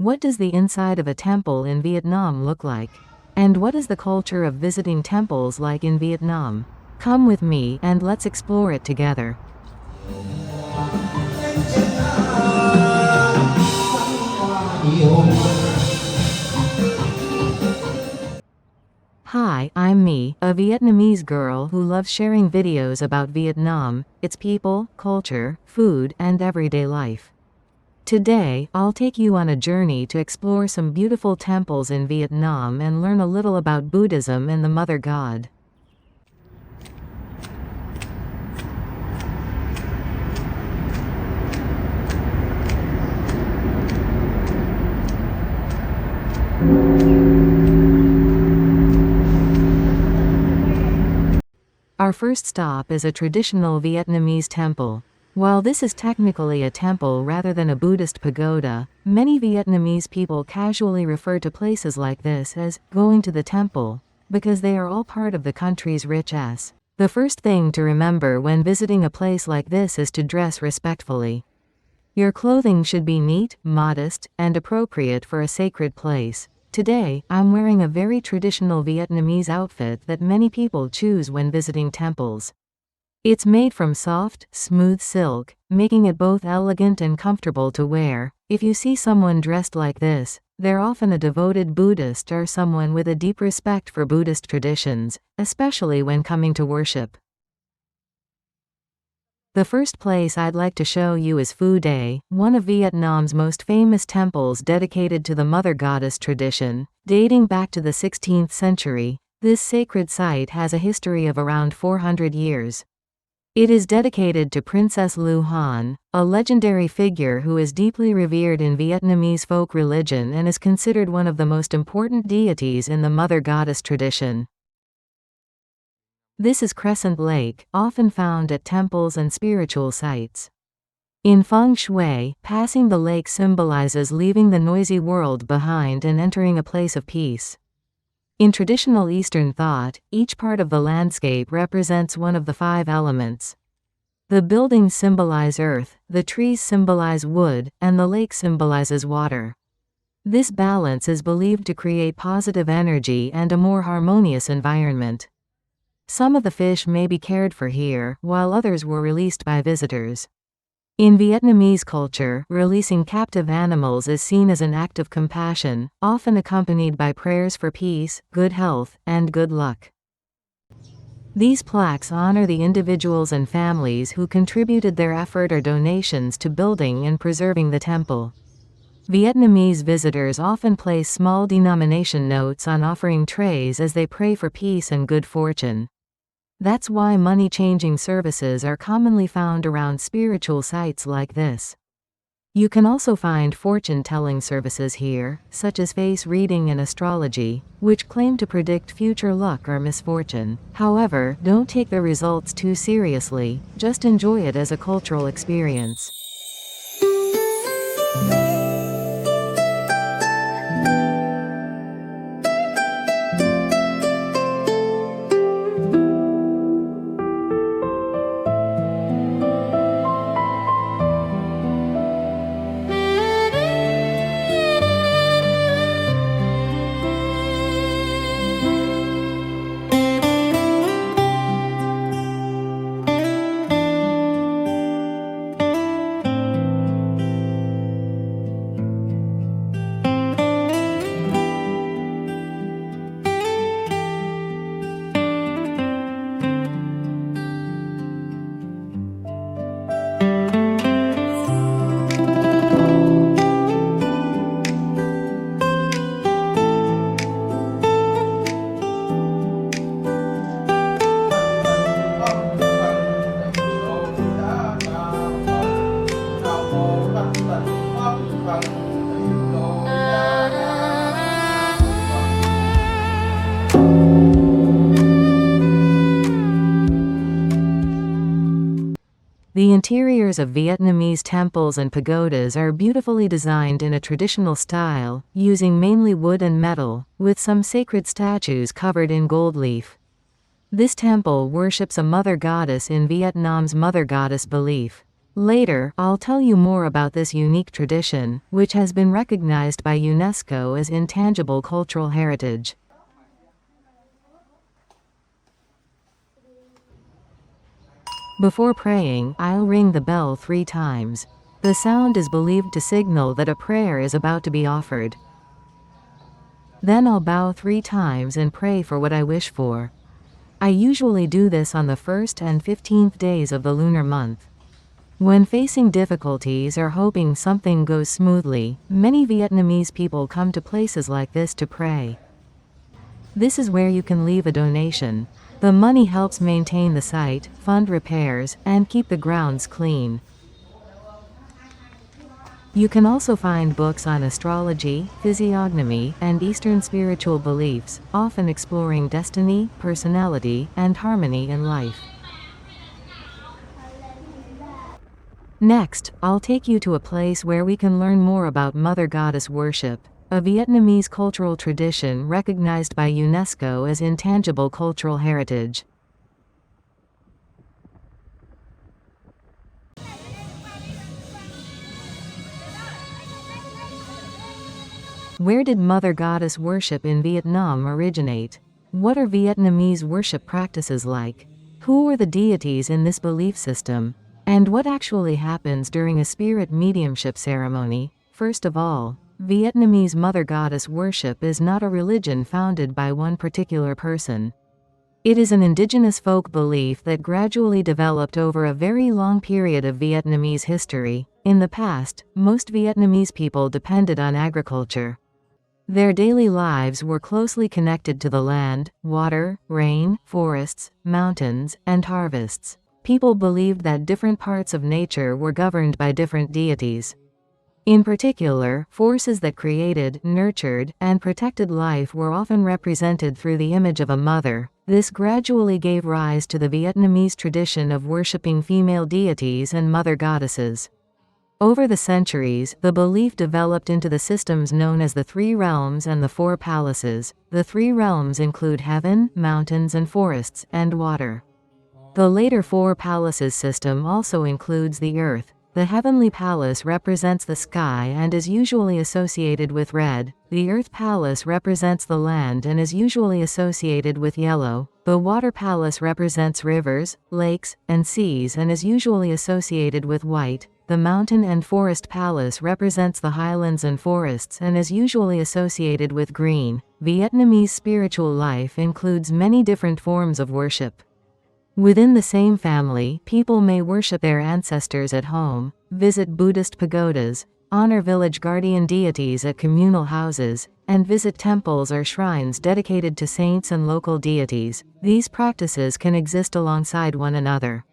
What does the inside of a temple in Vietnam look like? And what is the culture of visiting temples like in Vietnam? Come with me and let's explore it together. Hi, I'm Me, a Vietnamese girl who loves sharing videos about Vietnam, its people, culture, food, and everyday life. Today, I'll take you on a journey to explore some beautiful temples in Vietnam and learn a little about Buddhism and the Mother God. Our first stop is a traditional Vietnamese temple. While this is technically a temple rather than a Buddhist pagoda, many Vietnamese people casually refer to places like this as going to the temple, because they are all part of the country's riches. The first thing to remember when visiting a place like this is to dress respectfully. Your clothing should be neat, modest, and appropriate for a sacred place. Today, I'm wearing a very traditional Vietnamese outfit that many people choose when visiting temples. It's made from soft, smooth silk, making it both elegant and comfortable to wear. If you see someone dressed like this, they're often a devoted Buddhist or someone with a deep respect for Buddhist traditions, especially when coming to worship. The first place I'd like to show you is Phu Dae, one of Vietnam's most famous temples dedicated to the Mother Goddess tradition. Dating back to the 16th century, this sacred site has a history of around 400 years. It is dedicated to Princess Lu Han, a legendary figure who is deeply revered in Vietnamese folk religion and is considered one of the most important deities in the Mother Goddess tradition. This is Crescent Lake, often found at temples and spiritual sites. In Feng Shui, passing the lake symbolizes leaving the noisy world behind and entering a place of peace. In traditional Eastern thought, each part of the landscape represents one of the 5 elements. The buildings symbolize earth, the trees symbolize wood, and the lake symbolizes water. This balance is believed to create positive energy and a more harmonious environment. Some of the fish may be cared for here, while others were released by visitors. In Vietnamese culture, releasing captive animals is seen as an act of compassion, often accompanied by prayers for peace, good health, and good luck. These plaques honor the individuals and families who contributed their effort or donations to building and preserving the temple. Vietnamese visitors often place small denomination notes on offering trays as they pray for peace and good fortune. That's why money-changing services are commonly found around spiritual sites like this. You can also find fortune-telling services here, such as face reading and astrology, which claim to predict future luck or misfortune. However, don't take the results too seriously, just enjoy it as a cultural experience. The interiors of Vietnamese temples and pagodas are beautifully designed in a traditional style, using mainly wood and metal, with some sacred statues covered in gold leaf. This temple worships a mother goddess in Vietnam's mother goddess belief. Later, I'll tell you more about this unique tradition, which has been recognized by UNESCO as intangible cultural heritage. Before praying, I'll ring the bell 3 times. The sound is believed to signal that a prayer is about to be offered. Then I'll bow 3 times and pray for what I wish for. I usually do this on the 1st and 15th days of the lunar month. When facing difficulties or hoping something goes smoothly, many Vietnamese people come to places like this to pray. This is where you can leave a donation. The money helps maintain the site, fund repairs, and keep the grounds clean. You can also find books on astrology, physiognomy, and Eastern spiritual beliefs, often exploring destiny, personality, and harmony in life. Next, I'll take you to a place where we can learn more about Mother Goddess worship, a Vietnamese cultural tradition recognized by UNESCO as intangible cultural heritage. Where did Mother Goddess worship in Vietnam originate? What are Vietnamese worship practices like? Who are the deities in this belief system? And what actually happens during a spirit mediumship ceremony? First of all, Vietnamese Mother Goddess worship is not a religion founded by one particular person. It is an indigenous folk belief that gradually developed over a very long period of Vietnamese history. In the past, most Vietnamese people depended on agriculture. Their daily lives were closely connected to the land, water, rain, forests, mountains, and harvests. People believed that different parts of nature were governed by different deities. In particular, forces that created, nurtured, and protected life were often represented through the image of a mother. This gradually gave rise to the Vietnamese tradition of worshipping female deities and mother goddesses. Over the centuries, the belief developed into the systems known as the 3 realms and the 4 palaces. The 3 realms include heaven, mountains and forests, and water. The later 4 palaces system also includes the earth. The heavenly palace represents the sky and is usually associated with red. The earth palace represents the land and is usually associated with yellow. The water palace represents rivers, lakes, and seas and is usually associated with white. The mountain and forest palace represents the highlands and forests and is usually associated with green. Vietnamese spiritual life includes many different forms of worship. Within the same family, people may worship their ancestors at home, visit Buddhist pagodas, honor village guardian deities at communal houses, and visit temples or shrines dedicated to saints and local deities. These practices can exist alongside one another.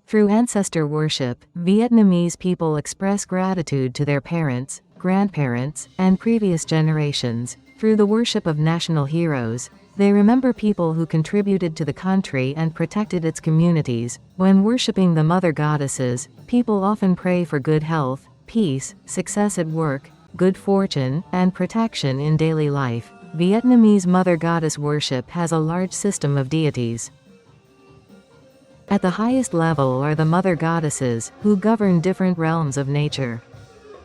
Through ancestor worship, Vietnamese people express gratitude to their parents, grandparents, and previous generations. Through the worship of national heroes, they remember people who contributed to the country and protected its communities. When worshipping the mother goddesses, people often pray for good health, peace, success at work, good fortune, and protection in daily life. Vietnamese mother goddess worship has a large system of deities. At the highest level are the mother goddesses, who govern different realms of nature.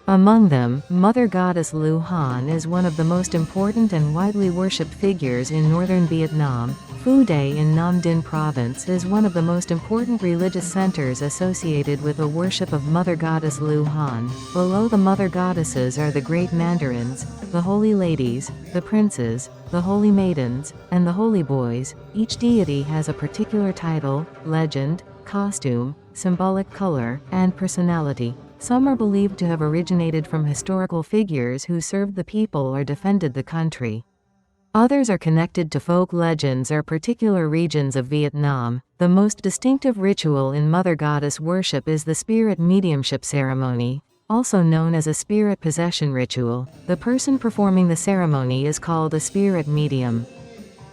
Among them, Mother Goddess Lu Han is one of the most important and widely worshipped figures in northern Vietnam. Phu Day in Nam Dinh Province is one of the most important religious centers associated with the worship of Mother Goddess Lu Han. Below the mother goddesses are the great mandarins, the holy ladies, the princes, the holy maidens, and the holy boys. Each deity has a particular title, legend, costume, symbolic color, and personality. Some are believed to have originated from historical figures who served the people or defended the country. Others are connected to folk legends or particular regions of Vietnam. The most distinctive ritual in Mother Goddess worship is the spirit mediumship ceremony, also known as a spirit possession ritual. The person performing the ceremony is called a spirit medium.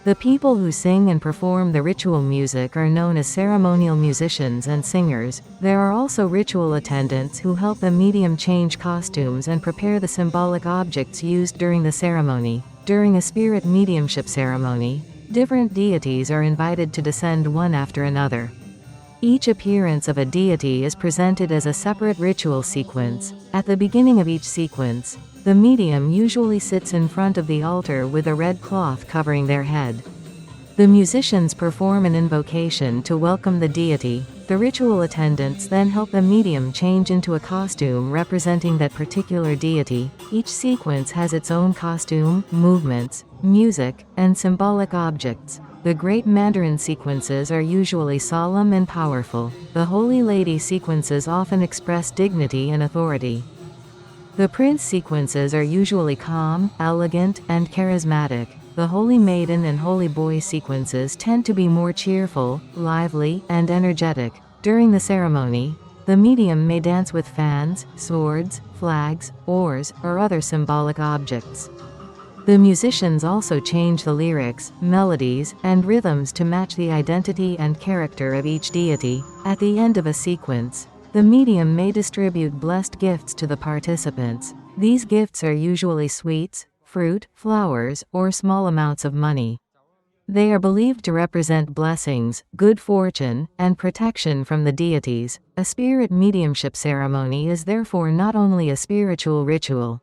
The people who sing and perform the ritual music are known as ceremonial musicians and singers. There are also ritual attendants who help the medium change costumes and prepare the symbolic objects used during the ceremony. During a spirit mediumship ceremony, different deities are invited to descend one after another. Each appearance of a deity is presented as a separate ritual sequence. At the beginning of each sequence, the medium usually sits in front of the altar with a red cloth covering their head. The musicians perform an invocation to welcome the deity. The ritual attendants then help the medium change into a costume representing that particular deity. Each sequence has its own costume, movements, music, and symbolic objects. The Great Mandarin sequences are usually solemn and powerful. The Holy Lady sequences often express dignity and authority. The Prince sequences are usually calm, elegant, and charismatic. The Holy Maiden and Holy Boy sequences tend to be more cheerful, lively, and energetic. During the ceremony, the medium may dance with fans, swords, flags, oars, or other symbolic objects. The musicians also change the lyrics, melodies, and rhythms to match the identity and character of each deity. At the end of a sequence, the medium may distribute blessed gifts to the participants. These gifts are usually sweets, fruit, flowers, or small amounts of money. They are believed to represent blessings, good fortune, and protection from the deities. A spirit mediumship ceremony is therefore not only a spiritual ritual.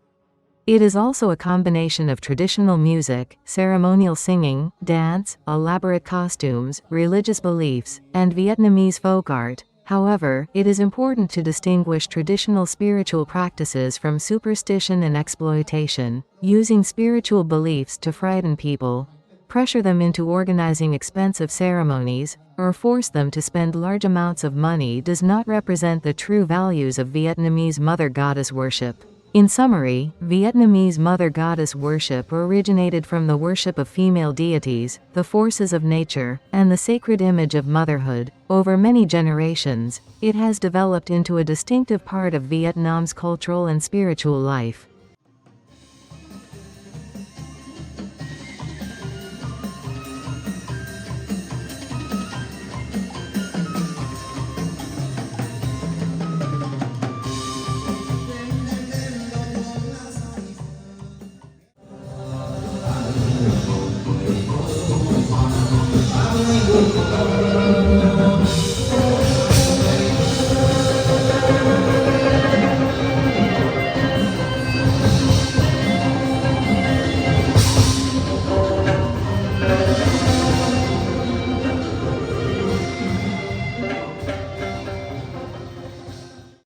It is also a combination of traditional music, ceremonial singing, dance, elaborate costumes, religious beliefs, and Vietnamese folk art. However, it is important to distinguish traditional spiritual practices from superstition and exploitation. Using spiritual beliefs to frighten people, pressure them into organizing expensive ceremonies, or force them to spend large amounts of money does not represent the true values of Vietnamese Mother Goddess worship. In summary, Vietnamese Mother Goddess worship originated from the worship of female deities, the forces of nature, and the sacred image of motherhood. Over many generations, it has developed into a distinctive part of Vietnam's cultural and spiritual life. Hãy subscribe cho kênh Ghiền Mì Gõ để không bỏ lỡ những video hấp dẫn.